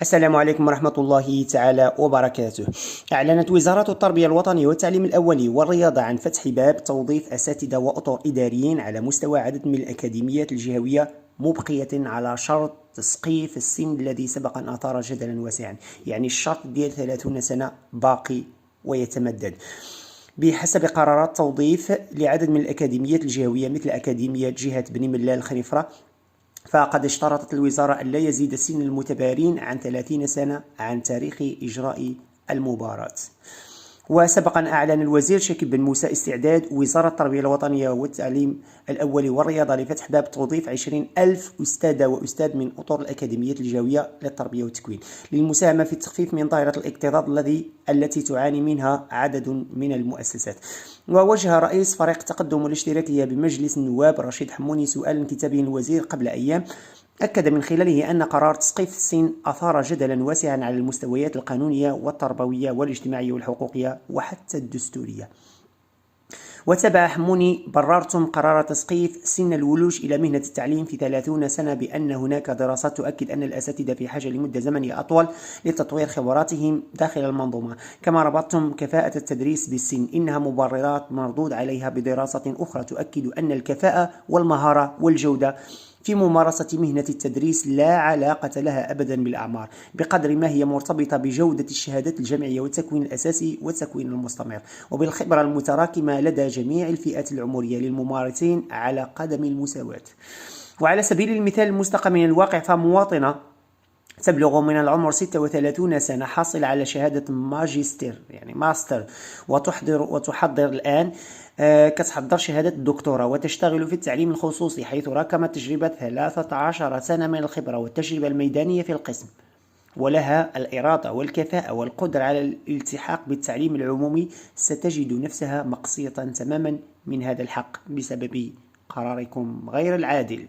السلام عليكم ورحمة الله تعالى وبركاته. أعلنت وزارة التربية الوطنية والتعليم الأولي والرياضة عن فتح باب توظيف أساتذة وأطر إداريين على مستوى عدد من الأكاديميات الجهوية، مبقية على شرط تسقيف السن الذي سبق أن أثار جدلا واسعا. يعني الشرط ديال 30 سنة باقي ويتمدد. بحسب قرارات توظيف لعدد من الأكاديميات الجهوية مثل أكاديمية جهة بني ملال خنيفرة، فقد اشترطت الوزارة أن لا يزيد سن المتبارين عن 30 سنة عن تاريخ إجراء المباراة. وسبق أن أعلن الوزير شكيب بن موسى استعداد وزارة التربية الوطنية والتعليم الأولي والرياضة لفتح باب توظيف 20,000 أستاذة وأستاذ من أطر الأكاديميات الجهوية للتربية والتكوين للمساهمة في التخفيف من ظاهرة الاكتظاظ التي تعاني منها عدد من المؤسسات. ووجه رئيس فريق التقدم والاشتراكية بمجلس النواب رشيد حموني سؤالا كتابيا للوزير قبل أيام، أكد من خلاله أن قرار تسقيف السن أثار جدلا واسعا على المستويات القانونية والتربوية والاجتماعية والحقوقية وحتى الدستورية. وتابع حموني: بررتم قرار تسقيف سن الولوج إلى مهنة التعليم في 30 سنة بأن هناك دراسات تؤكد أن الأساتذة في حاجة لمدة زمنية أطول لتطوير خبراتهم داخل المنظومة. كما ربطتم كفاءة التدريس بالسن، إنها مبررات مردود عليها بدراسة أخرى تؤكد أن الكفاءة والمهارة والجودة في ممارسة مهنة التدريس لا علاقة لها أبدا بالأعمار، بقدر ما هي مرتبطة بجودة الشهادات الجامعية والتكوين الأساسي والتكوين المستمر، وبالخبرة المتراكمة لدى جميع الفئات العمرية للممارسين على قدم المساواة. وعلى سبيل المثال المستقى من الواقع، فمواطنة تبلغ من العمر 36 سنة حاصل على شهادة ماجستير يعني ماستر وتحضر الآن كتحضر شهادة الدكتوراه وتشتغل في التعليم الخصوصي، حيث راكمت تجربة 13 سنة من الخبرة والتجربة الميدانية في القسم، ولها الإرادة والكفاءة والقدرة على الالتحاق بالتعليم العمومي، ستجد نفسها مقصية تماما من هذا الحق بسبب قراركم غير العادل.